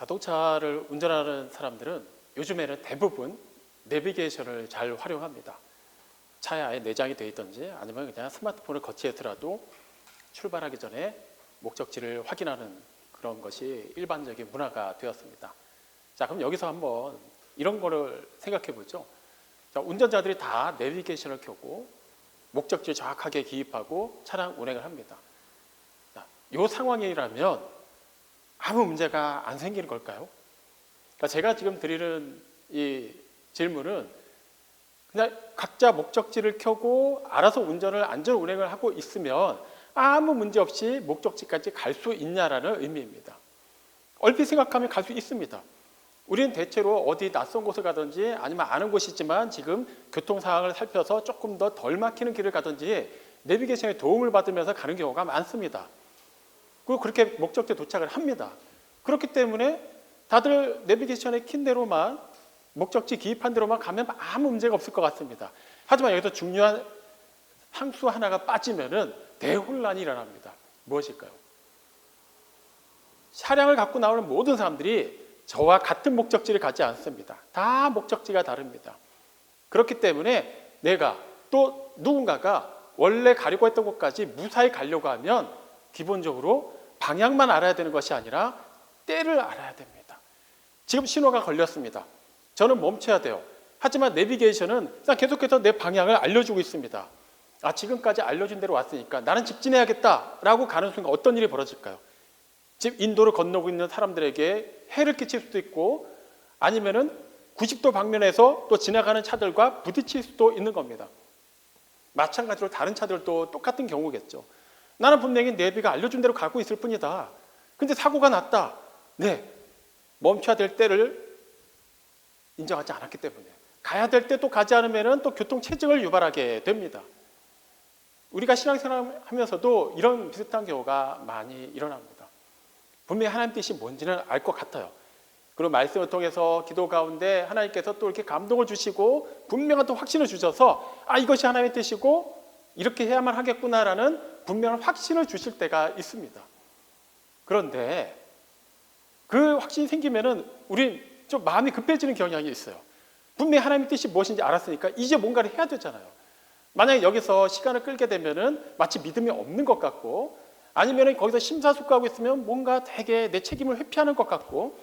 자동차를 운전하는 사람들은 요즘에는 대부분 내비게이션을 잘 활용합니다. 차에 아예 내장이 되어 있든지 아니면 그냥 스마트폰을 거치해서라도 출발하기 전에 목적지를 확인하는 그런 것이 일반적인 문화가 되었습니다. 자, 그럼 여기서 한번 이런 거를 생각해 보죠. 자, 운전자들이 다 내비게이션을 켜고 목적지를 정확하게 기입하고 차량 운행을 합니다. 자, 이 상황이라면 아무 문제가 안 생기는 걸까요? 그러니까 제가 지금 드리는 이 질문은 그냥 각자 목적지를 켜고 알아서 운전을 안전 운행을 하고 있으면 아무 문제 없이 목적지까지 갈 수 있냐라는 의미입니다. 얼핏 생각하면 갈 수 있습니다. 우리는 대체로 어디 낯선 곳을 가든지 아니면 아는 곳이지만 지금 교통 상황을 살펴서 조금 더 덜 막히는 길을 가든지 내비게이션의 도움을 받으면서 가는 경우가 많습니다. 그리고 그렇게 목적지에 도착을 합니다. 그렇기 때문에 다들 내비게이션에 킨 대로만 목적지 기입한 대로만 가면 아무 문제가 없을 것 같습니다. 하지만 여기서 중요한 항수 하나가 빠지면은 대혼란이 일어납니다. 무엇일까요? 차량을 갖고 나오는 모든 사람들이 저와 같은 목적지를 가지 않습니다. 다 목적지가 다릅니다. 그렇기 때문에 내가 또 누군가가 원래 가려고 했던 곳까지 무사히 가려고 하면 기본적으로 방향만 알아야 되는 것이 아니라 때를 알아야 됩니다. 지금 신호가 걸렸습니다. 저는 멈춰야 돼요. 하지만 내비게이션은 계속해서 내 방향을 알려주고 있습니다. 아, 지금까지 알려준 대로 왔으니까 나는 직진해야겠다라고 가는 순간 어떤 일이 벌어질까요? 지금 인도를 건너고 있는 사람들에게 해를 끼칠 수도 있고 아니면은 90도 방면에서 또 지나가는 차들과 부딪힐 수도 있는 겁니다. 마찬가지로 다른 차들도 똑같은 경우겠죠. 나는 분명히 내비가 알려준 대로 가고 있을 뿐이다. 근데 사고가 났다. 네, 멈춰야 될 때를 인정하지 않았기 때문에 가야 될 때 또 가지 않으면 또 교통체증을 유발하게 됩니다. 우리가 신앙생활 하면서도 이런 비슷한 경우가 많이 일어납니다. 분명히 하나님 뜻이 뭔지는 알 것 같아요. 그리고 말씀을 통해서 기도 가운데 하나님께서 또 이렇게 감동을 주시고 분명한 또 확신을 주셔서 아, 이것이 하나님의 뜻이고 이렇게 해야만 하겠구나라는 분명한 확신을 주실 때가 있습니다. 그런데 그 확신이 생기면은 우린 좀 마음이 급해지는 경향이 있어요. 분명히 하나님의 뜻이 무엇인지 알았으니까 이제 뭔가를 해야 되잖아요. 만약에 여기서 시간을 끌게 되면은 마치 믿음이 없는 것 같고 아니면은 거기서 심사숙고하고 있으면 뭔가 되게 내 책임을 회피하는 것 같고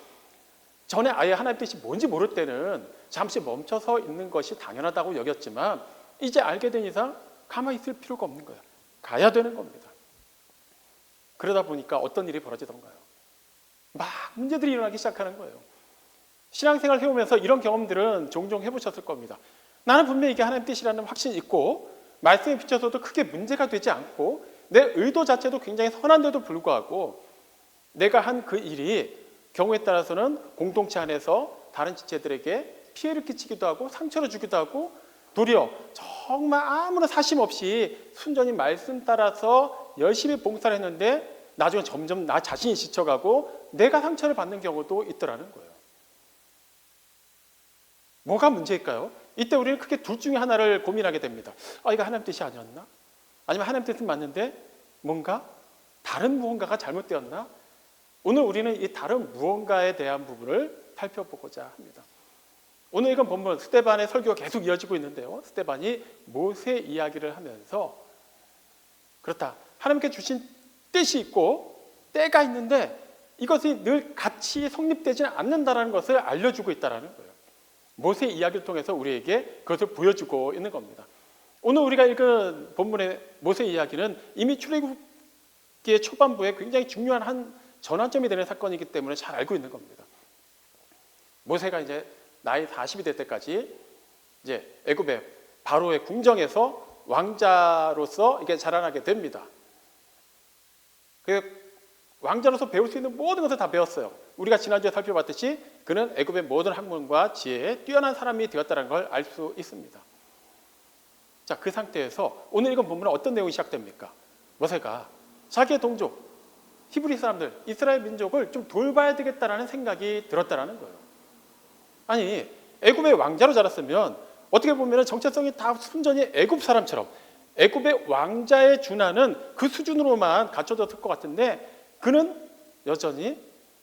전에 아예 하나님의 뜻이 뭔지 모를 때는 잠시 멈춰서 있는 것이 당연하다고 여겼지만 이제 알게 된 이상 가만히 있을 필요가 없는 거예요. 가야 되는 겁니다. 그러다 보니까 어떤 일이 벌어지던가요? 막 문제들이 일어나기 시작하는 거예요. 신앙생활 해오면서 이런 경험들은 종종 해보셨을 겁니다. 나는 분명히 이게 하나님 뜻이라는 확신이 있고 말씀에 비춰서도 크게 문제가 되지 않고 내 의도 자체도 굉장히 선한데도 불구하고 내가 한 그 일이 경우에 따라서는 공동체 안에서 다른 지체들에게 피해를 끼치기도 하고 상처를 주기도 하고 도리어 정말 아무런 사심 없이 순전히 말씀 따라서 열심히 봉사를 했는데 나중에 점점 나 자신이 지쳐가고 내가 상처를 받는 경우도 있더라는 거예요. 뭐가 문제일까요? 이때 우리는 크게 둘 중에 하나를 고민하게 됩니다. 아, 이거 하나님 뜻이 아니었나? 아니면 하나님 뜻은 맞는데 뭔가 다른 무언가가 잘못되었나? 오늘 우리는 이 다른 무언가에 대한 부분을 살펴보고자 합니다. 오늘 이건 본문 스데반의 설교가 계속 이어지고 있는데요. 스데반이 모세 이야기를 하면서 그렇다. 하나님께 주신 뜻이 있고 때가 있는데 이것이 늘 같이 성립되지는 않는다는 것을 알려주고 있다는 거예요. 모세 이야기를 통해서 우리에게 그것을 보여주고 있는 겁니다. 오늘 우리가 읽은 본문의 모세 이야기는 이미 출애굽기의 초반부에 굉장히 중요한 한 전환점이 되는 사건이기 때문에 잘 알고 있는 겁니다. 모세가 이제 나이 40이 될 때까지 이제 애굽의 바로의 궁정에서 왕자로서 이렇게 자라나게 됩니다. 그 왕자로서 배울 수 있는 모든 것을 다 배웠어요. 우리가 지난주에 살펴봤듯이 그는 애굽의 모든 학문과 지혜에 뛰어난 사람이 되었다는 걸 알 수 있습니다. 자, 그 상태에서 오늘 읽은 본문은 어떤 내용이 시작됩니까? 모세가 자기의 동족 히브리 사람들, 이스라엘 민족을 좀 돌봐야 되겠다라는 생각이 들었다라는 거예요. 아니, 애굽의 왕자로 자랐으면 어떻게 보면 정체성이 다 순전히 애굽 사람처럼 애굽의 왕자에 준하는 그 수준으로만 갖춰졌을 것 같은데 그는 여전히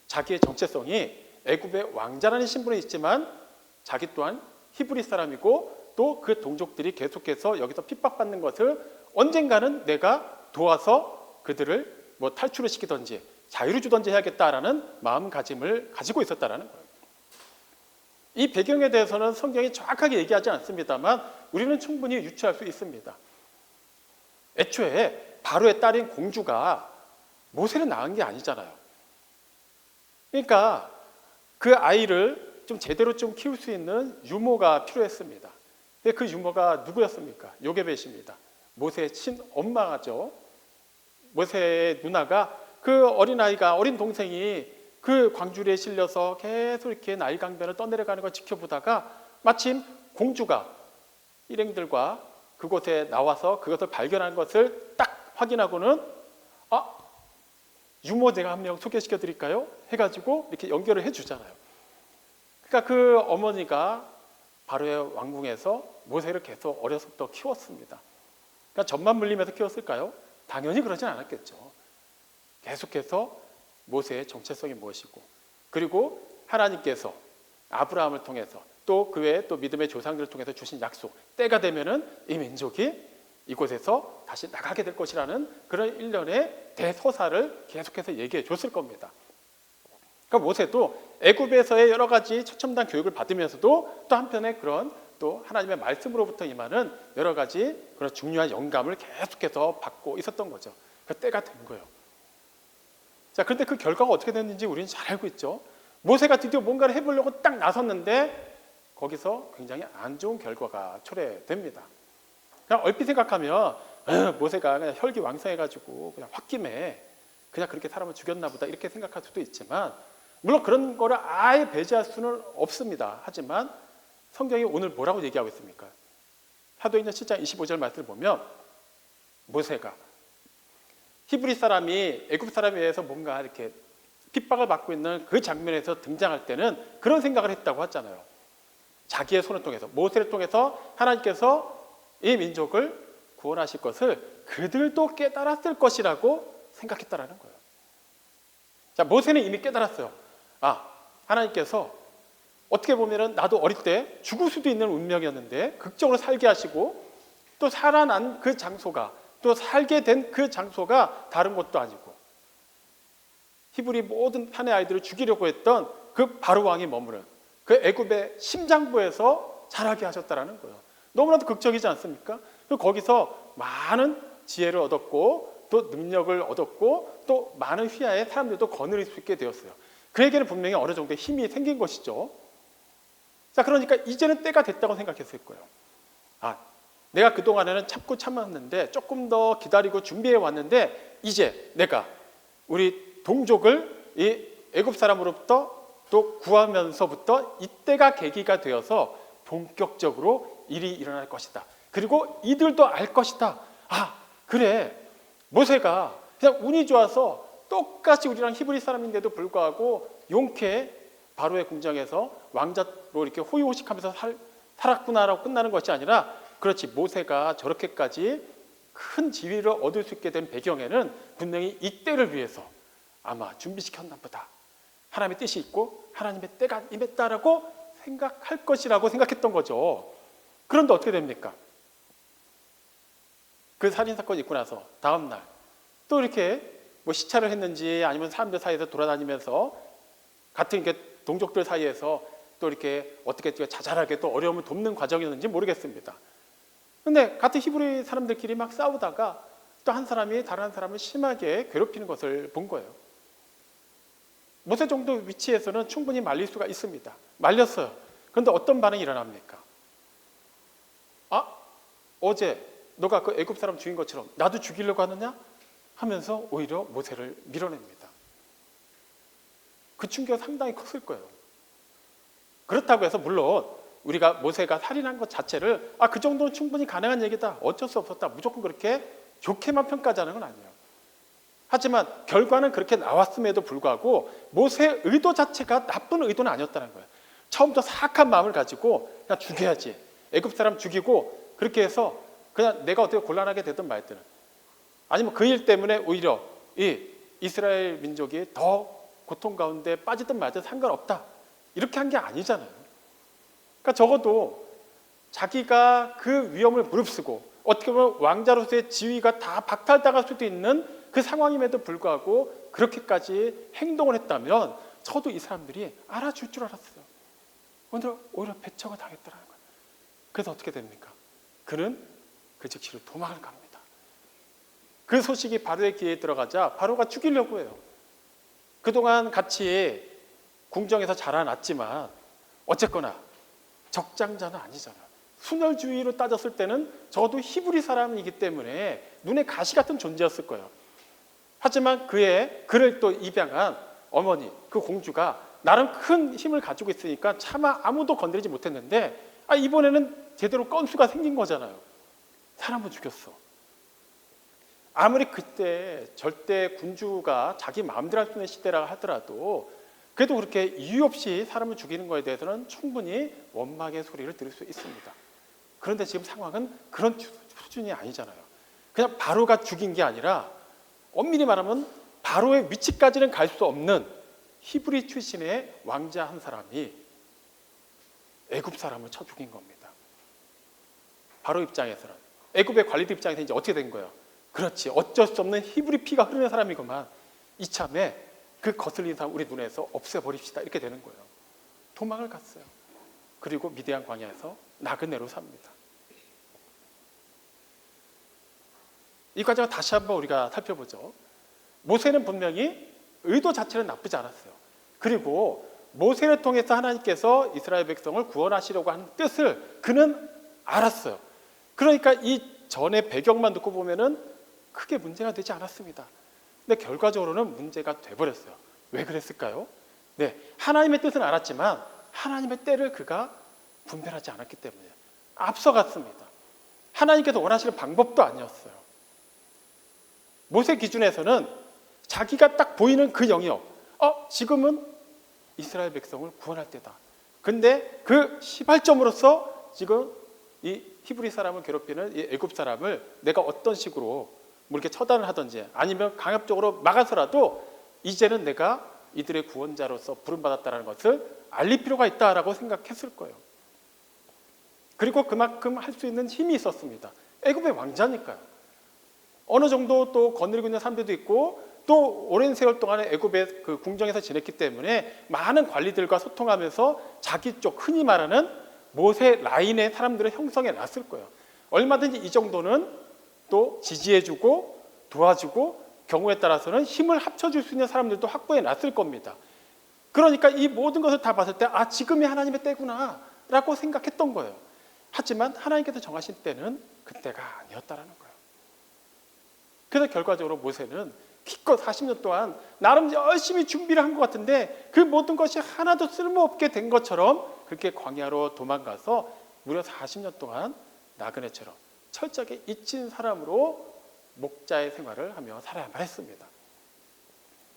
자기의 정체성이 애굽의 왕자라는 신분이 있지만 자기 또한 히브리 사람이고 또 그 동족들이 계속해서 여기서 핍박받는 것을 언젠가는 내가 도와서 그들을 뭐 탈출을 시키든지 자유를 주든지 해야겠다라는 마음가짐을 가지고 있었다라는 거예요. 이 배경에 대해서는 성경이 정확하게 얘기하지 않습니다만 우리는 충분히 유추할 수 있습니다. 애초에 바로의 딸인 공주가 모세를 낳은 게 아니잖아요. 그러니까 그 아이를 좀 제대로 좀 키울 수 있는 유모가 필요했습니다. 그 유모가 누구였습니까? 요게벳입니다. 모세의 친엄마죠. 모세의 누나가 그 어린아이가, 어린 동생이 그 광주리에 실려서 계속 이렇게 나일강변을 떠내려가는 걸 지켜보다가 마침 공주가 일행들과 그곳에 나와서 그것을 발견한 것을 딱 확인하고는 유모 제가 한 명 소개시켜 드릴까요? 해가지고 이렇게 연결을 해주잖아요. 그러니까 그 어머니가 바로의 왕궁에서 모세를 계속 어려서부터 키웠습니다. 그러니까 젖만 물리면서 키웠을까요? 당연히 그러진 않았겠죠. 계속해서 모세의 정체성이 무엇이고, 그리고 하나님께서 아브라함을 통해서 또 그 외에 또 믿음의 조상들을 통해서 주신 약속, 때가 되면은 이 민족이 이곳에서 다시 나가게 될 것이라는 그런 일련의 대서사를 계속해서 얘기해 줬을 겁니다. 그러니까 모세도 애굽에서의 여러 가지 최첨단 교육을 받으면서도 또 한편에 그런 또 하나님의 말씀으로부터 임하는 여러 가지 그런 중요한 영감을 계속해서 받고 있었던 거죠. 그 때가 된 거예요. 자, 그런데 그 결과가 어떻게 됐는지 우리는 잘 알고 있죠. 모세가 드디어 뭔가를 해보려고 딱 나섰는데 거기서 굉장히 안 좋은 결과가 초래됩니다. 그냥 얼핏 생각하면 모세가 그냥 혈기왕성해가지고 그냥 홧김에 그냥 그렇게 사람을 죽였나 보다 이렇게 생각할 수도 있지만, 물론 그런 거를 아예 배제할 수는 없습니다. 하지만 성경이 오늘 뭐라고 얘기하고 있습니까? 사도행전 7장 25절 말씀을 보면 모세가 히브리 사람이 애굽 사람에 의해서 뭔가 이렇게 핍박을 받고 있는 그 장면에서 등장할 때는 그런 생각을 했다고 하잖아요. 자기의 손을 통해서, 모세를 통해서 하나님께서 이 민족을 구원하실 것을 그들도 깨달았을 것이라고 생각했다라는 거예요. 자, 모세는 이미 깨달았어요. 하나님께서 어떻게 보면은 나도 어릴 때 죽을 수도 있는 운명이었는데 극적으로 살게 하시고 또 살아난 그 장소가, 또 살게 된 그 장소가 다른 곳도 아니고 히브리 모든 산의 아이들을 죽이려고 했던 그 바로 왕이 머무는 그 애굽의 심장부에서 자라게 하셨다라는 거예요. 너무나도 극적이지 않습니까? 그리고 거기서 많은 지혜를 얻었고 또 능력을 얻었고 또 많은 휘하의 사람들도 거느릴 수 있게 되었어요. 그에게는 분명히 어느 정도의 힘이 생긴 것이죠. 자, 그러니까 이제는 때가 됐다고 생각했을 거예요. 내가 그동안에는 참고 참았는데 조금 더 기다리고 준비해 왔는데 이제 내가 우리 동족을 이 애굽 사람으로부터 또 구하면서부터 이때가 계기가 되어서 본격적으로 일이 일어날 것이다. 그리고 이들도 알 것이다. 그래, 모세가 그냥 운이 좋아서 똑같이 우리랑 히브리 사람인데도 불구하고 용케 바로의 궁정에서 왕자로 이렇게 호의호식하면서 살았구나라고 끝나는 것이 아니라, 그렇지, 모세가 저렇게까지 큰 지위를 얻을 수 있게 된 배경에는 분명히 이때를 위해서 아마 준비시켰나 보다. 하나님의 뜻이 있고 하나님의 때가 임했다라고 생각할 것이라고 생각했던 거죠. 그런데 어떻게 됩니까? 그 살인사건이 있고 나서 다음 날 또 이렇게 뭐 시찰을 했는지 아니면 사람들 사이에서 돌아다니면서 같은 이렇게 동족들 사이에서 또 이렇게 어떻게 자잘하게 또 어려움을 돕는 과정이었는지 모르겠습니다. 근데 같은 히브리 사람들끼리 막 싸우다가 또 한 사람이 다른 한 사람을 심하게 괴롭히는 것을 본 거예요. 모세 정도 위치에서는 충분히 말릴 수가 있습니다. 말렸어요. 그런데 어떤 반응이 일어납니까? 어제 너가 그 애굽 사람 죽인 것처럼 나도 죽이려고 하느냐? 하면서 오히려 모세를 밀어냅니다. 그 충격은 상당히 컸을 거예요. 그렇다고 해서 물론 우리가 모세가 살인한 것 자체를 그 정도는 충분히 가능한 얘기다, 어쩔 수 없었다, 무조건 그렇게 좋게만 평가하자는 건 아니에요. 하지만 결과는 그렇게 나왔음에도 불구하고 모세의 의도 자체가 나쁜 의도는 아니었다는 거예요. 처음부터 사악한 마음을 가지고 그냥 죽여야지, 애굽 사람 죽이고 그렇게 해서 그냥 내가 어떻게 곤란하게 되든 말든, 아니면 그 일 때문에 오히려 이 이스라엘 민족이 더 고통 가운데 빠지든 말든 상관없다, 이렇게 한 게 아니잖아요. 그러니까 적어도 자기가 그 위험을 무릅쓰고 어떻게 보면 왕자로서의 지위가 다 박탈당할 수도 있는 그 상황임에도 불구하고 그렇게까지 행동을 했다면 저도 이 사람들이 알아줄 줄 알았어요. 오늘 오히려 배척을 당했다는 거예요. 그래서 어떻게 됩니까? 그는 그 즉시로 도망을 갑니다. 그 소식이 바로의 귀에 들어가자 바로가 죽이려고 해요. 그동안 같이 궁정에서 자라났지만 어쨌거나 적장자는 아니잖아요. 순혈주의로 따졌을 때는 적어도 히브리 사람이기 때문에 눈에 가시 같은 존재였을 거예요. 하지만 그를 또 입양한 어머니, 그 공주가 나름 큰 힘을 가지고 있으니까 차마 아무도 건드리지 못했는데 이번에는 제대로 건수가 생긴 거잖아요. 사람을 죽였어. 아무리 그때 절대 군주가 자기 마음대로 할 수 있는 시대라 하더라도 그래도 그렇게 이유 없이 사람을 죽이는 것에 대해서는 충분히 원망의 소리를 들을 수 있습니다. 그런데 지금 상황은 그런 수준이 아니잖아요. 그냥 바로가 죽인 게 아니라 엄밀히 말하면 바로의 위치까지는 갈 수 없는 히브리 출신의 왕자 한 사람이 애굽 사람을 쳐 죽인 겁니다. 바로 입장에서는 애굽의 관리들 입장에서 이제 어떻게 된 거예요? 그렇지, 어쩔 수 없는 히브리 피가 흐르는 사람이구만. 이참에 그 거슬린 사람 우리 눈에서 없애버립시다. 이렇게 되는 거예요. 도망을 갔어요. 그리고 미디안 광야에서 나그네로 삽니다. 이 과정을 다시 한번 우리가 살펴보죠. 모세는 분명히 의도 자체는 나쁘지 않았어요. 그리고 모세를 통해서 하나님께서 이스라엘 백성을 구원하시려고 하는 뜻을 그는 알았어요. 그러니까 이 전의 배경만 듣고 보면은 크게 문제가 되지 않았습니다. 근데 결과적으로는 문제가 돼버렸어요. 왜 그랬을까요? 네, 하나님의 뜻은 알았지만 하나님의 때를 그가 분별하지 않았기 때문에 앞서갔습니다. 하나님께서 원하시는 방법도 아니었어요. 모세 기준에서는 자기가 딱 보이는 그 영역, 지금은 이스라엘 백성을 구원할 때다. 근데 그 시발점으로서 지금 이 히브리 사람을 괴롭히는 이 애굽 사람을 내가 어떤 식으로 뭐 이렇게 처단을 하든지 아니면 강압적으로 막아서라도 이제는 내가 이들의 구원자로서 부름받았다는 것을 알릴 필요가 있다라고 생각했을 거예요. 그리고 그만큼 할 수 있는 힘이 있었습니다. 애굽의 왕자니까요. 어느 정도 또 거느리고 있는 사람들도 있고 또 오랜 세월 동안에 애굽의 그 궁정에서 지냈기 때문에 많은 관리들과 소통하면서 자기 쪽 흔히 말하는 모세 라인의 사람들을 형성해 놨을 거예요. 얼마든지 이 정도는 또 지지해주고 도와주고 경우에 따라서는 힘을 합쳐줄 수 있는 사람들도 확보해 놨을 겁니다. 그러니까 이 모든 것을 다 봤을 때 지금이 하나님의 때구나 라고 생각했던 거예요. 하지만 하나님께서 정하신 때는 그때가 아니었다라는 거예요. 그래서 결과적으로 모세는 기껏 40년 동안 나름 열심히 준비를 한 것 같은데 그 모든 것이 하나도 쓸모없게 된 것처럼 그렇게 광야로 도망가서 무려 40년 동안 나그네처럼 철저하게 잊힌 사람으로 목자의 생활을 하며 살아야만 했습니다.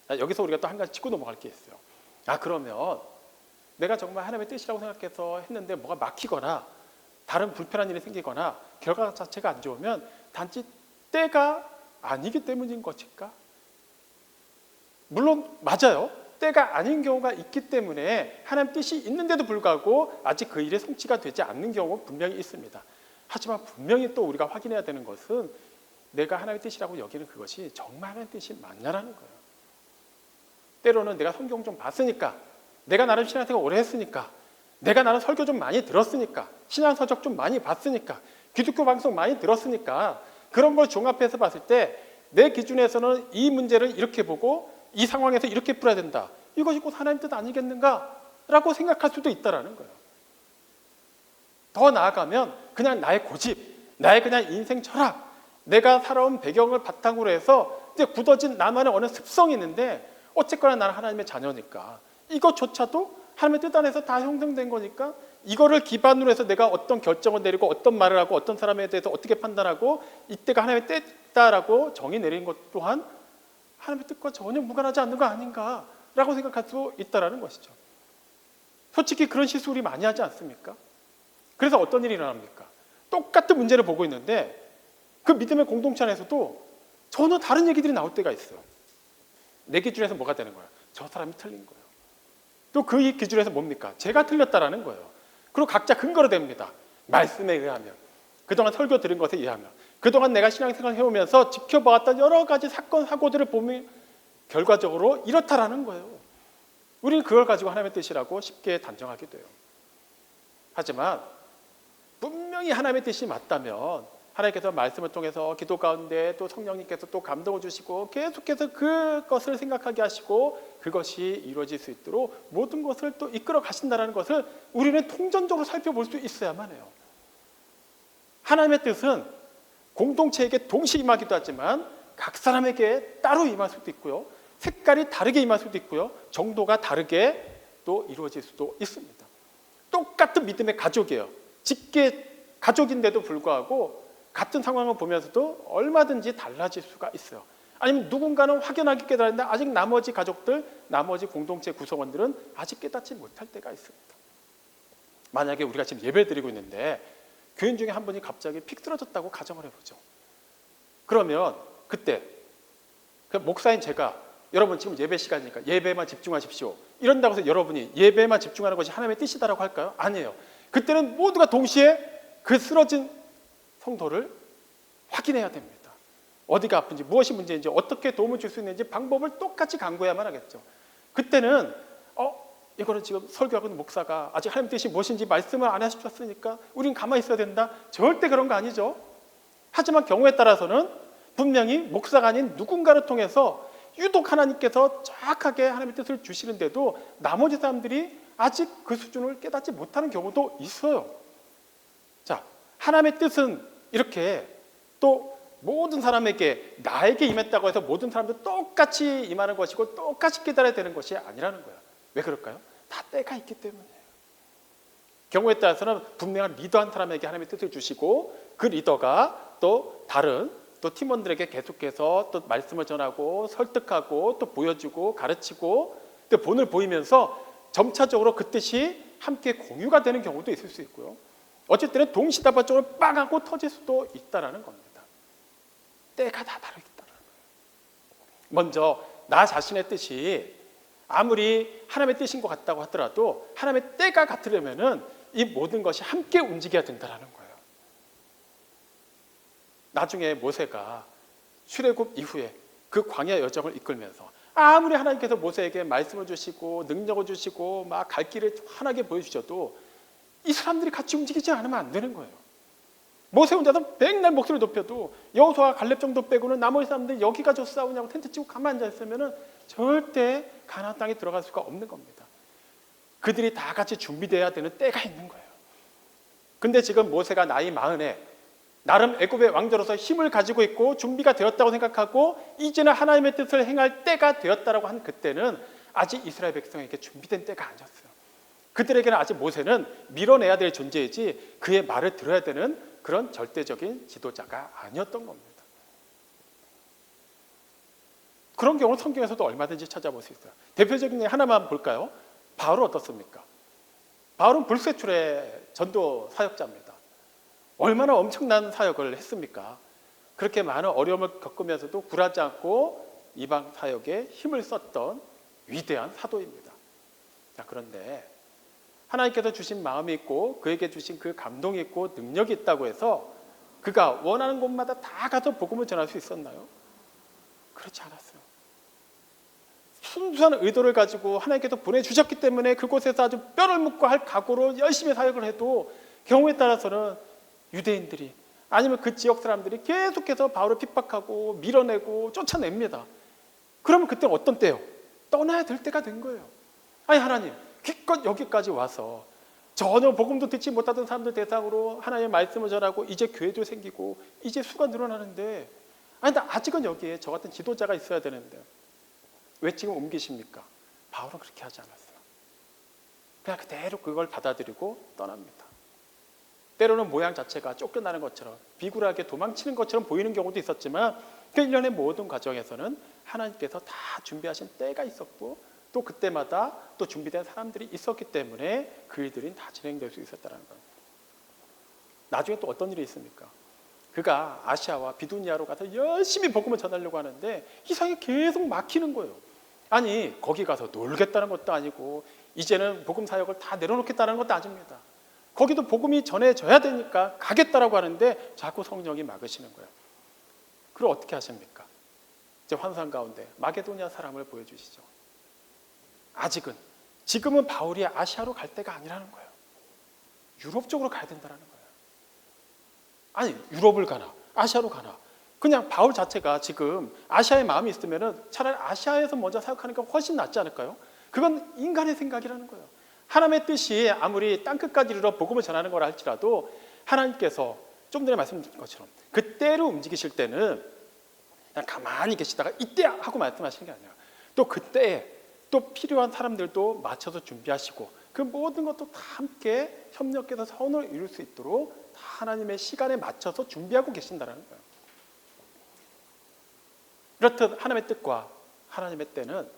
여기서 우리가 또 한 가지 짚고 넘어갈 게 있어요. 그러면 내가 정말 하나님의 뜻이라고 생각해서 했는데 뭐가 막히거나 다른 불편한 일이 생기거나 결과 자체가 안 좋으면 단지 때가 아니기 때문인 것일까? 물론 맞아요. 때가 아닌 경우가 있기 때문에 하나님 뜻이 있는데도 불구하고 아직 그 일의 성취가 되지 않는 경우가 분명히 있습니다. 하지만 분명히 또 우리가 확인해야 되는 것은 내가 하나님의 뜻이라고 여기는 그것이 정말 하나님의 뜻이 맞냐라는 거예요. 때로는 내가 성경 좀 봤으니까, 내가 나름 신앙생활 오래 했으니까, 내가 나름 설교 좀 많이 들었으니까, 신앙서적 좀 많이 봤으니까, 기독교 방송 많이 들었으니까 그런 걸 종합해서 봤을 때 내 기준에서는 이 문제를 이렇게 보고 이 상황에서 이렇게 풀어야 된다. 이것이 곧 하나님 뜻 아니겠는가? 라고 생각할 수도 있다는 거예요. 더 나아가면 그냥 나의 고집, 나의 그냥 인생 철학, 내가 살아온 배경을 바탕으로 해서 이제 굳어진 나만의 어느 습성이 있는데 어쨌거나 나는 하나님의 자녀니까 이것조차도 하나님의 뜻 안에서 다 형성된 거니까 이거를 기반으로 해서 내가 어떤 결정을 내리고 어떤 말을 하고 어떤 사람에 대해서 어떻게 판단하고 이때가 하나님의 때다라고 정의 내리는 것 또한 하나님의 뜻과 전혀 무관하지 않는 거 아닌가라고 생각할 수 있다는 것이죠. 솔직히 그런 실수 우리 많이 하지 않습니까? 그래서 어떤 일이 일어납니까? 똑같은 문제를 보고 있는데 그 믿음의 공동체 안에서도 전혀 다른 얘기들이 나올 때가 있어요. 내 기준에서 뭐가 되는 거야? 저 사람이 틀린 거예요. 또 그 기준에서 뭡니까? 제가 틀렸다라는 거예요. 그리고 각자 근거로 됩니다. 말씀에 의하면, 그동안 설교 들은 것에 의하면, 그동안 내가 신앙생활 해오면서 지켜보았던 여러 가지 사건, 사고들을 보면 결과적으로 이렇다라는 거예요. 우리는 그걸 가지고 하나님의 뜻이라고 쉽게 단정하게 돼요. 하지만 분명히 하나님의 뜻이 맞다면 하나님께서 말씀을 통해서 기도 가운데 또 성령님께서 또 감동을 주시고 계속해서 그것을 생각하게 하시고 그것이 이루어질 수 있도록 모든 것을 또 이끌어 가신다는 것을 우리는 통전적으로 살펴볼 수 있어야만 해요. 하나님의 뜻은 공동체에게 동시에 임하기도 하지만 각 사람에게 따로 임할 수도 있고요. 색깔이 다르게 임할 수도 있고요. 정도가 다르게 또 이루어질 수도 있습니다. 똑같은 믿음의 가족이에요. 직계 가족인데도 불구하고 같은 상황을 보면서도 얼마든지 달라질 수가 있어요. 아니면 누군가는 확연하게 깨달았는데 아직 나머지 가족들, 나머지 공동체 구성원들은 아직 깨닫지 못할 때가 있습니다. 만약에 우리가 지금 예배를 드리고 있는데 교인 중에 한 분이 갑자기 픽 쓰러졌다고 가정을 해보죠. 그러면 그때 그 목사인 제가 여러분 지금 예배 시간이니까 예배만 집중하십시오 이런다고 해서 여러분이 예배만 집중하는 것이 하나님의 뜻이다라고 할까요? 아니에요. 그때는 모두가 동시에 그 쓰러진 성도를 확인해야 됩니다. 어디가 아픈지, 무엇이 문제인지, 어떻게 도움을 줄 수 있는지 방법을 똑같이 강구해야만 하겠죠. 그때는 이거는 지금 설교하고 있는 목사가 아직 하나님 뜻이 무엇인지 말씀을 안 하셨으니까 우린 가만히 있어야 된다. 절대 그런 거 아니죠. 하지만 경우에 따라서는 분명히 목사가 아닌 누군가를 통해서 유독 하나님께서 정확하게 하나님의 뜻을 주시는데도 나머지 사람들이 아직 그 수준을 깨닫지 못하는 경우도 있어요. 자, 하나님의 뜻은 이렇게 또 모든 사람에게 나에게 임했다고 해서 모든 사람들 똑같이 임하는 것이고 똑같이 깨달아야 되는 것이 아니라는 거예요. 왜 그럴까요? 다 때가 있기 때문이에요. 경우에 따라서는 분명한 리더한 사람에게 하나님의 뜻을 주시고 그 리더가 또 다른 또 팀원들에게 계속해서 또 말씀을 전하고 설득하고 또 보여주고 가르치고 또 본을 보이면서 점차적으로 그 뜻이 함께 공유가 되는 경우도 있을 수 있고요. 어쨌든 동시다발적으로 빵 하고 터질 수도 있다는 겁니다. 때가 다 다르다는 거예요. 먼저 나 자신의 뜻이 아무리 하나님의 뜻인 것 같다고 하더라도 하나님의 때가 같으려면은 이 모든 것이 함께 움직여야 된다는 거예요. 나중에 모세가 출애굽 이후에 그 광야 여정을 이끌면서 아무리 하나님께서 모세에게 말씀을 주시고 능력을 주시고 막 갈 길을 환하게 보여주셔도 이 사람들이 같이 움직이지 않으면 안 되는 거예요. 모세 혼자서 맨날 목소리를 높여도 여호수아와 갈렙 정도 빼고는 나머지 사람들이 여기 가서 싸우냐고 텐트 치고 가만히 앉아있으면 절대 가나안 땅에 들어갈 수가 없는 겁니다. 그들이 다 같이 준비돼야 되는 때가 있는 거예요. 근데 지금 모세가 나이 40에 나름 애굽의 왕자로서 힘을 가지고 있고 준비가 되었다고 생각하고 이제는 하나님의 뜻을 행할 때가 되었다라고 한 그때는 아직 이스라엘 백성에게 준비된 때가 아니었어요. 그들에게는 아직 모세는 밀어내야 될 존재이지 그의 말을 들어야 되는 그런 절대적인 지도자가 아니었던 겁니다. 그런 경우는 성경에서도 얼마든지 찾아볼 수 있어요. 대표적인 예 하나만 볼까요? 바울은 어떻습니까? 바울은 불세출의 전도 사역자입니다. 얼마나 엄청난 사역을 했습니까? 그렇게 많은 어려움을 겪으면서도 굴하지 않고 이방 사역에 힘을 썼던 위대한 사도입니다. 자, 그런데 하나님께서 주신 마음이 있고 그에게 주신 그 감동이 있고 능력이 있다고 해서 그가 원하는 곳마다 다 가서 복음을 전할 수 있었나요? 그렇지 않았어요. 순수한 의도를 가지고 하나님께서 보내주셨기 때문에 그곳에서 아주 뼈를 묻고 할 각오로 열심히 사역을 해도 경우에 따라서는 유대인들이 아니면 그 지역 사람들이 계속해서 바울을 핍박하고 밀어내고 쫓아냅니다. 그러면 그때는 어떤 때요? 떠나야 될 때가 된 거예요. 아니 하나님 기껏 여기까지 와서 전혀 복음도 듣지 못하던 사람들 대상으로 하나님의 말씀을 전하고 이제 교회도 생기고 이제 수가 늘어나는데 아니 아직은 여기에 저 같은 지도자가 있어야 되는데 왜 지금 옮기십니까? 바울은 그렇게 하지 않았어요. 그냥 그대로 그걸 받아들이고 떠납니다. 때로는 모양 자체가 쫓겨나는 것처럼 비굴하게 도망치는 것처럼 보이는 경우도 있었지만 그 일련의 모든 과정에서는 하나님께서 다 준비하신 때가 있었고 또 그때마다 또 준비된 사람들이 있었기 때문에 그 일들이 다 진행될 수 있었다는 거예요. 나중에 또 어떤 일이 있습니까? 그가 아시아와 비두니아로 가서 열심히 복음을 전하려고 하는데 이상하게 계속 막히는 거예요. 아니 거기 가서 놀겠다는 것도 아니고 이제는 복음 사역을 다 내려놓겠다는 것도 아닙니다. 거기도 복음이 전해져야 되니까 가겠다라고 하는데 자꾸 성령이 막으시는 거예요. 그럼 어떻게 하십니까? 이제 환상 가운데 마게도니아 사람을 보여주시죠. 아직은, 지금은 바울이 아시아로 갈 때가 아니라는 거예요. 유럽 쪽으로 가야 된다는 거예요. 아니 유럽을 가나 아시아로 가나, 그냥 바울 자체가 지금 아시아에 마음이 있으면 차라리 아시아에서 먼저 사역하는 게 훨씬 낫지 않을까요? 그건 인간의 생각이라는 거예요. 하나님의 뜻이 아무리 땅끝까지 이르러 복음을 전하는 거라 할지라도 하나님께서 좀 전에 말씀드린 것처럼 그때로 움직이실 때는 그냥 가만히 계시다가 이때야 하고 말씀하시는 게 아니라 또 그때에 또 필요한 사람들도 맞춰서 준비하시고 그 모든 것도 다 함께 협력해서 선을 이룰 수 있도록 다 하나님의 시간에 맞춰서 준비하고 계신다는 거예요. 그렇듯 하나님의 뜻과 하나님의 때는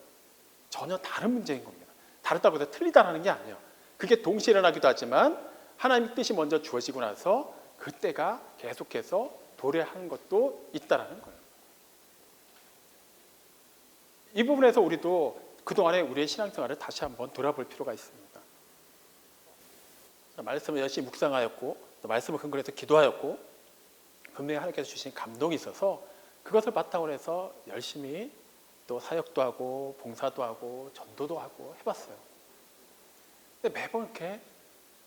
전혀 다른 문제인 겁니다. 다르다고 해서 틀리다라는 게 아니에요. 그게 동시에 일어나기도 하지만 하나님의 뜻이 먼저 주어지고 나서 그때가 계속해서 도래하는 것도 있다라는 거예요. 이 부분에서 우리도 그동안의 우리의 신앙생활을 다시 한번 돌아볼 필요가 있습니다. 말씀을 열심히 묵상하였고 또 말씀을 근거로 해서 기도하였고 분명히 하나님께서 주신 감동이 있어서 그것을 바탕으로 해서 열심히 또 사역도 하고 봉사도 하고 전도도 하고 해봤어요. 근데 매번 이렇게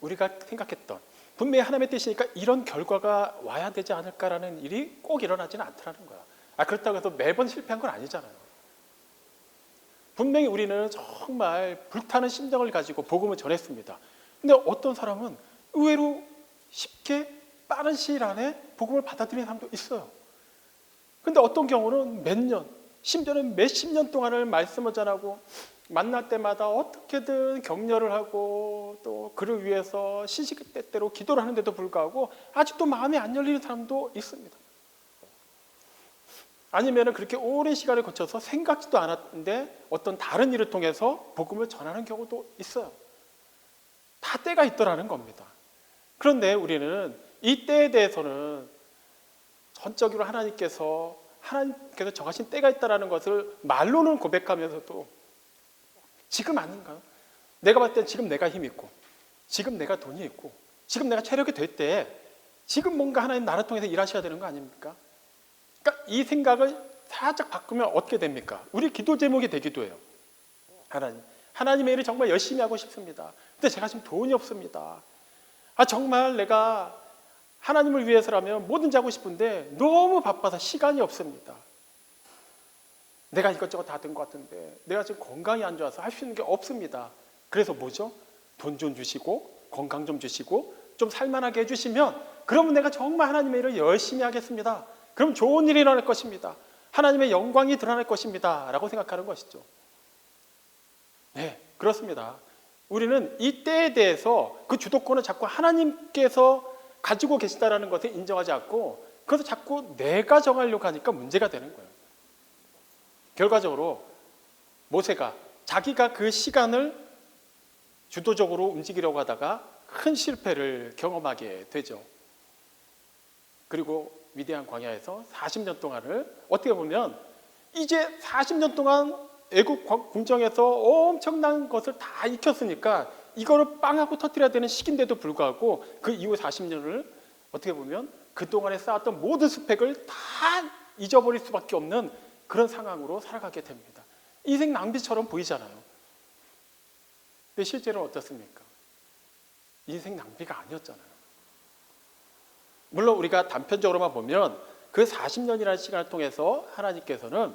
우리가 생각했던 분명히 하나님의 뜻이니까 이런 결과가 와야 되지 않을까라는 일이 꼭 일어나지는 않더라는 거야. 그렇다고 해서 매번 실패한 건 아니잖아요. 분명히 우리는 정말 불타는 심정을 가지고 복음을 전했습니다. 근데 어떤 사람은 의외로 쉽게 빠른 시일 안에 복음을 받아들이는 사람도 있어요. 근데 어떤 경우는 몇 년, 심지어는 몇십 년 동안을 말씀을 전하고 만날 때마다 어떻게든 격려를 하고 또 그를 위해서 시시때때로 기도를 하는데도 불구하고 아직도 마음이 안 열리는 사람도 있습니다. 아니면 그렇게 오랜 시간을 거쳐서 생각지도 않았는데 어떤 다른 일을 통해서 복음을 전하는 경우도 있어요. 다 때가 있더라는 겁니다. 그런데 우리는 이 때에 대해서는 전적으로 하나님께서 정하신 때가 있다는 것을 말로는 고백하면서도 지금 아닌가요? 내가 봤을 때 지금 내가 힘이 있고 지금 내가 돈이 있고 지금 내가 체력이 될 때 지금 뭔가 하나님 나를 통해서 일하셔야 되는 거 아닙니까? 그러니까 이 생각을 살짝 바꾸면 어떻게 됩니까? 우리 기도 제목이 되기도 해요. 하나님의 일을 정말 열심히 하고 싶습니다. 근데 제가 지금 돈이 없습니다. 정말 내가 하나님을 위해서라면 뭐든지 하고 싶은데 너무 바빠서 시간이 없습니다. 내가 이것저것 다 된 것 같은데 내가 지금 건강이 안 좋아서 할 수 있는 게 없습니다. 그래서 뭐죠? 돈 좀 주시고 건강 좀 주시고 좀 살만하게 해주시면 그러면 내가 정말 하나님의 일을 열심히 하겠습니다. 그럼 좋은 일이 일어날 것입니다. 하나님의 영광이 드러날 것입니다. 라고 생각하는 것이죠. 네, 그렇습니다. 우리는 이 때에 대해서 그 주도권을 자꾸 하나님께서 가지고 계시다는 것을 인정하지 않고 그래서 자꾸 내가 정하려고 하니까 문제가 되는 거예요. 결과적으로 모세가 자기가 그 시간을 주도적으로 움직이려고 하다가 큰 실패를 경험하게 되죠. 그리고 위대한 광야에서 40년 동안을 어떻게 보면 이제 40년 동안 애국 궁정에서 엄청난 것을 다 익혔으니까 이거를 빵 하고 터뜨려야 되는 시기인데도 불구하고 그 이후 40년을 어떻게 보면 그동안에 쌓았던 모든 스펙을 다 잊어버릴 수밖에 없는 그런 상황으로 살아가게 됩니다. 인생 낭비처럼 보이잖아요. 근데 실제로는 어떻습니까? 인생 낭비가 아니었잖아요. 물론 우리가 단편적으로만 보면 그 40년이라는 시간을 통해서 하나님께서는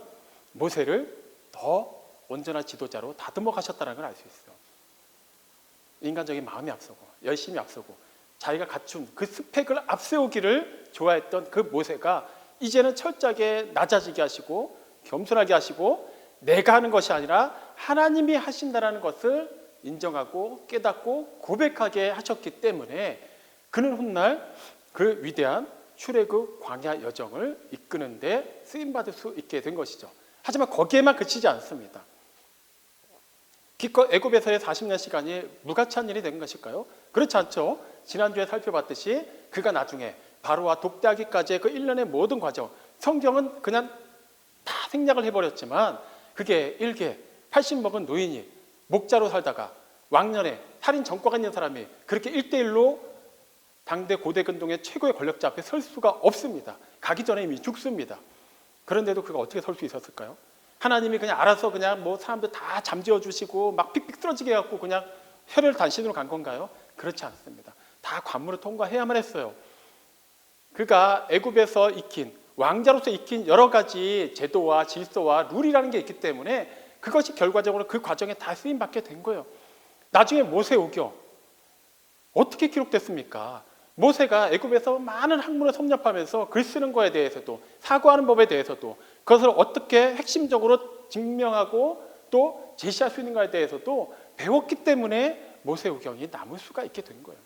모세를 더 온전한 지도자로 다듬어 가셨다는 걸 알 수 있어요. 인간적인 마음이 앞서고 열심히 앞서고 자기가 갖춘 그 스펙을 앞세우기를 좋아했던 그 모세가 이제는 철저하게 낮아지게 하시고 겸손하게 하시고 내가 하는 것이 아니라 하나님이 하신다는 것을 인정하고 깨닫고 고백하게 하셨기 때문에 그는 훗날 그 위대한 출애굽 광야 여정을 이끄는 데 쓰임받을 수 있게 된 것이죠. 하지만 거기에만 그치지 않습니다. 기껏 애굽에서의 40년 시간이 무가치한 일이 된 것일까요? 그렇지 않죠. 지난주에 살펴봤듯이 그가 나중에 바로와 독대하기까지의 그 1년의 모든 과정, 성경은 그냥 다 생략을 해버렸지만 그게 일개 80 먹은 노인이 목자로 살다가 왕년에 살인 전과가 있는 사람이 그렇게 1대1로 당대 고대 근동의 최고의 권력자 앞에 설 수가 없습니다. 가기 전에 이미 죽습니다. 그런데도 그가 어떻게 설 수 있었을까요? 하나님이 그냥 알아서 그냥 뭐 사람들 다 잠재워 주시고 막 픽픽 쓰러지게 해갖고 그냥 혈혈 단신으로 간 건가요? 그렇지 않습니다. 다 관문을 통과해야만 했어요. 그가 애굽에서 익힌, 왕자로서 익힌 여러 가지 제도와 질서와 룰이라는 게 있기 때문에 그것이 결과적으로 그 과정에 다 쓰임받게 된 거예요. 나중에 모세오경 어떻게 기록됐습니까? 모세가 애굽에서 많은 학문을 섭렵하면서 글 쓰는 거에 대해서도, 사고하는 법에 대해서도, 그것을 어떻게 핵심적으로 증명하고 또 제시할 수 있는가에 대해서도 배웠기 때문에 모세오경이 남을 수가 있게 된 거예요.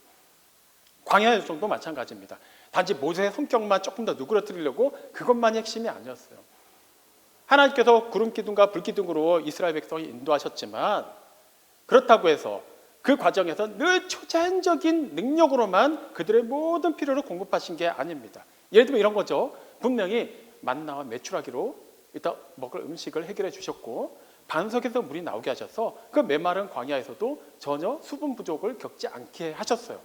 광야의 여정도 마찬가지입니다. 단지 모세의 성격만 조금 더 누그러뜨리려고 그것만이 핵심이 아니었어요. 하나님께서 구름 기둥과 불 기둥으로 이스라엘 백성을 인도하셨지만 그렇다고 해서 그 과정에서 늘 초자연적인 능력으로만 그들의 모든 필요를 공급하신 게 아닙니다. 예를 들면 이런 거죠. 분명히 만나와 메추라기로 일단 먹을 음식을 해결해 주셨고 반석에서 물이 나오게 하셔서 그 메마른 광야에서도 전혀 수분 부족을 겪지 않게 하셨어요.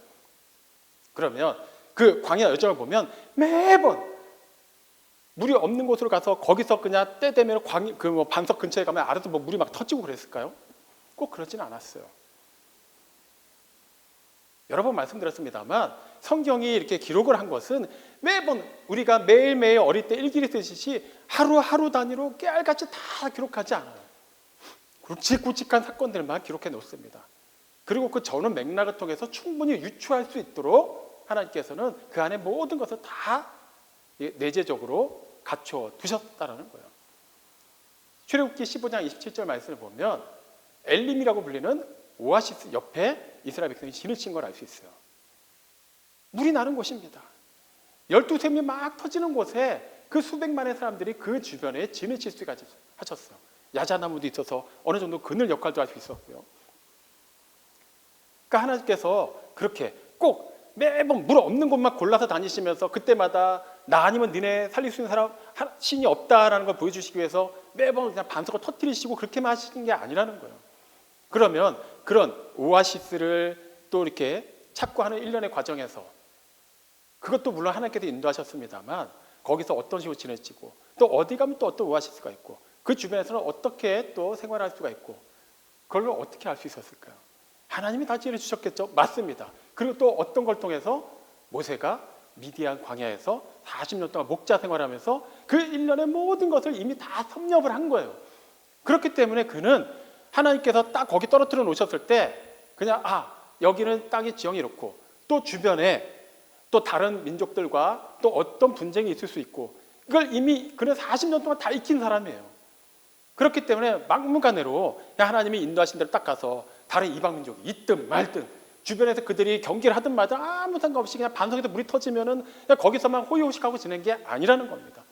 그러면 그 광야 여정을 보면 매번 물이 없는 곳으로 가서 거기서 그냥 때 되면 반석 근처에 가면 알아서 뭐 물이 막 터지고 그랬을까요? 꼭 그러지는 않았어요. 여러 번 말씀드렸습니다만 성경이 이렇게 기록을 한 것은 매번 우리가 매일매일 어릴 때 일기를 쓰듯이 하루하루 단위로 깨알같이 다 기록하지 않아요. 굵직굵직한 사건들만 기록해 놓습니다. 그리고 그 전후 맥락을 통해서 충분히 유추할 수 있도록 하나님께서는 그 안에 모든 것을 다 내재적으로 갖춰 두셨다는 거예요. 출애굽기 15장 27절 말씀을 보면 엘림이라고 불리는 오아시스 옆에 이스라엘 백성이 진을 친 걸 알 수 있어요. 물이 나는 곳입니다. 12샘이 막 터지는 곳에 그 수백만의 사람들이 그 주변에 진을 칠 수가 하셨어요. 야자나무도 있어서 어느 정도 그늘 역할도 할 수 있었고요. 그러니까 하나님께서 그렇게 꼭 매번 물 없는 곳만 골라서 다니시면서 그때마다 나 아니면 니네 살릴 수 있는 사람 신이 없다라는 걸 보여주시기 위해서 매번 그냥 반석을 터뜨리시고 그렇게만 하시는 게 아니라는 거예요. 그러면 그런 오아시스를 또 이렇게 찾고 하는 일련의 과정에서 그것도 물론 하나님께서 인도하셨습니다만 거기서 어떤 식으로 지내지고 또 어디 가면 또 어떤 오아시스가 있고 그 주변에서는 어떻게 또 생활할 수가 있고 그걸 어떻게 알 수 있었을까요? 하나님이 다 지내주셨겠죠? 맞습니다. 그리고 또 어떤 걸 통해서 모세가 미디안 광야에서 40년 동안 목자 생활하면서 그 일련의 모든 것을 이미 다 섭렵을 한 거예요. 그렇기 때문에 그는 하나님께서 딱 거기 떨어뜨려 놓으셨을 때 그냥 여기는 땅의 지형이 이렇고 또 주변에 또 다른 민족들과 또 어떤 분쟁이 있을 수 있고 이걸 이미 그는 40년 동안 다 익힌 사람이에요. 그렇기 때문에 막무가내로 하나님이 인도하신 대로 딱 가서 다른 이방 민족이 있든 말든 주변에서 그들이 경계를 하든 말든 아무 상관없이 그냥 반석에서 물이 터지면은 그냥 거기서만 호의호식하고 지낸 게 아니라는 겁니다.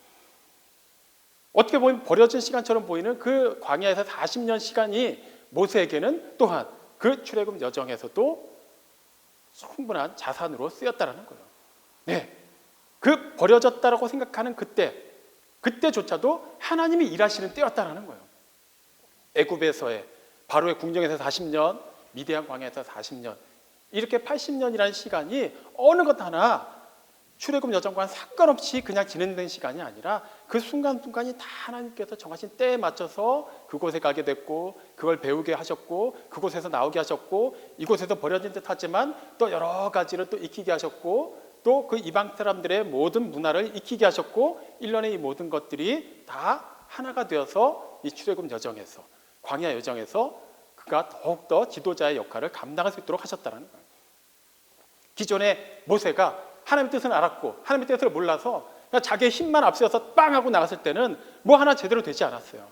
어떻게 보면 버려진 시간처럼 보이는 그 광야에서 40년 시간이 모세에게는 또한 그 출애굽 여정에서도 충분한 자산으로 쓰였다라는 거예요. 네, 그 버려졌다라고 생각하는 그때조차도 하나님이 일하시는 때였다라는 거예요. 애굽에서의 바로의 궁정에서 40년, 미디안 광야에서 40년, 이렇게 80년이라는 시간이 어느 것 하나 출애굽 여정과는 상관없이 그냥 진행된 시간이 아니라 그 순간순간이 다 하나님께서 정하신 때에 맞춰서 그곳에 가게 됐고 그걸 배우게 하셨고 그곳에서 나오게 하셨고 이곳에서 버려진 듯 하지만 또 여러 가지를 또 익히게 하셨고 또 그 이방 사람들의 모든 문화를 익히게 하셨고 일련의 이 모든 것들이 다 하나가 되어서 이 출애굽 여정에서 광야 여정에서 그가 더욱더 지도자의 역할을 감당할 수 있도록 하셨다는 거예요. 기존에 모세가 하나님의 뜻은 알았고 하나님의 뜻을 몰라서 그냥 자기의 힘만 앞세워서 빵 하고 나갔을 때는 뭐 하나 제대로 되지 않았어요.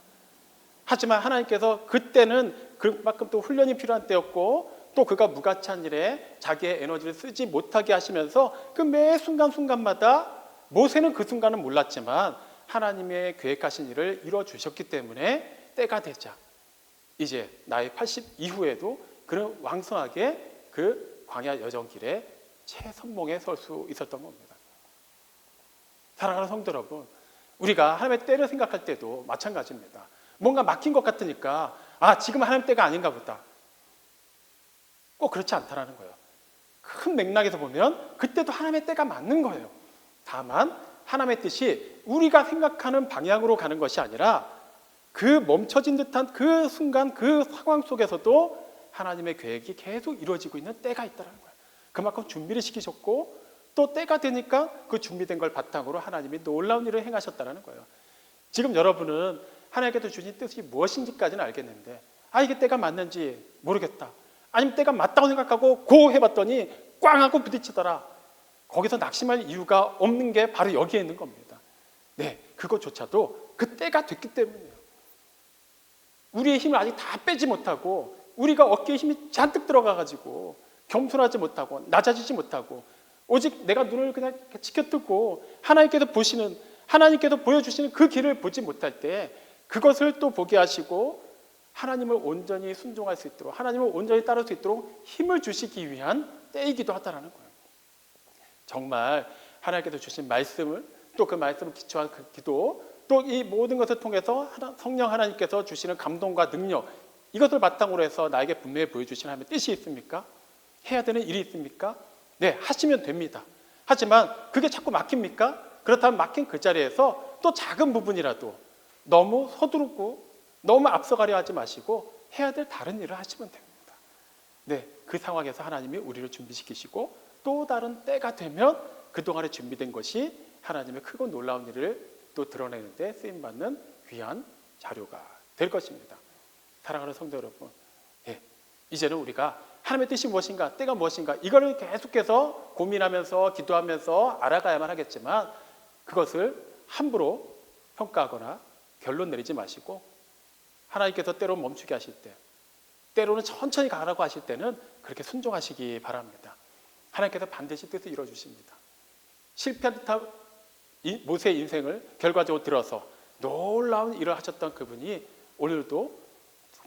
하지만 하나님께서 그때는 그만큼 또 훈련이 필요한 때였고 또 그가 무가치한 일에 자기의 에너지를 쓰지 못하게 하시면서 그 매 순간순간마다 모세는 그 순간은 몰랐지만 하나님의 계획하신 일을 이루어주셨기 때문에 때가 되자 이제 나이 80 이후에도 그는 왕성하게 그 광야 여정길에 최선봉에 설 수 있었던 겁니다. 사랑하는 성도 여러분, 우리가 하나님의 때를 생각할 때도 마찬가지입니다. 뭔가 막힌 것 같으니까 아, 지금 하나님 때가 아닌가 보다. 꼭 그렇지 않다라는 거예요. 큰 맥락에서 보면 그때도 하나님의 때가 맞는 거예요. 다만 하나님의 뜻이 우리가 생각하는 방향으로 가는 것이 아니라 그 멈춰진 듯한 그 순간 그 상황 속에서도 하나님의 계획이 계속 이루어지고 있는 때가 있다는 거예요. 그만큼 준비를 시키셨고 또 때가 되니까 그 준비된 걸 바탕으로 하나님이 놀라운 일을 행하셨다는 거예요. 지금 여러분은 하나님께서 주신 뜻이 무엇인지까지는 알겠는데 아, 이게 때가 맞는지 모르겠다. 아니면 때가 맞다고 생각하고 고 해봤더니 꽝 하고 부딪히더라. 거기서 낙심할 이유가 없는 게 바로 여기에 있는 겁니다. 네, 그것조차도 그 때가 됐기 때문이에요. 우리의 힘을 아직 다 빼지 못하고 우리가 어깨에 힘이 잔뜩 들어가가지고 겸손하지 못하고 낮아지지 못하고 오직 내가 눈을 그냥 치켜뜨고 하나님께서 보시는 하나님께서 보여주시는 그 길을 보지 못할 때 그것을 또 보게 하시고 하나님을 온전히 순종할 수 있도록 하나님을 온전히 따를 수 있도록 힘을 주시기 위한 때이기도 하다라는 거예요. 정말 하나님께서 주신 말씀을 또 그 말씀을 기초한 그 기도 또 이 모든 것을 통해서 성령 하나님께서 주시는 감동과 능력 이것을 바탕으로 해서 나에게 분명히 보여주시는 하나님의 뜻이 있습니까? 해야 되는 일이 있습니까? 네, 하시면 됩니다. 하지만 그게 자꾸 막힙니까? 그렇다면 막힌 그 자리에서 또 작은 부분이라도 너무 서두르고 너무 앞서가려 하지 마시고 해야 될 다른 일을 하시면 됩니다. 네, 그 상황에서 하나님이 우리를 준비시키시고 또 다른 때가 되면 그동안에 준비된 것이 하나님의 크고 놀라운 일을 또 드러내는 데 쓰임받는 귀한 자료가 될 것입니다. 사랑하는 성도 여러분, 네, 이제는 우리가 하나님의 뜻이 무엇인가, 때가 무엇인가 이거를 계속해서 고민하면서 기도하면서 알아가야만 하겠지만 그것을 함부로 평가하거나 결론 내리지 마시고 하나님께서 때로 멈추게 하실 때 때로는 천천히 가라고 하실 때는 그렇게 순종하시기 바랍니다. 하나님께서 반드시 뜻을 이루어주십니다. 실패한 듯한 모세의 인생을 결과적으로 들어서 놀라운 일을 하셨던 그분이 오늘도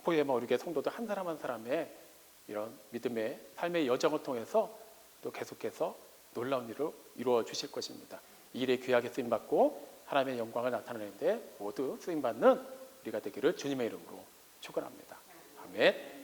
포에마 우리의 성도들 한 사람 한 사람의 이런 믿음의 삶의 여정을 통해서 또 계속해서 놀라운 일을 이루어 주실 것입니다. 이 일에 귀하게 쓰임받고 하나님의 영광을 나타내는 데 모두 쓰임받는 우리가 되기를 주님의 이름으로 축원합니다. 아멘.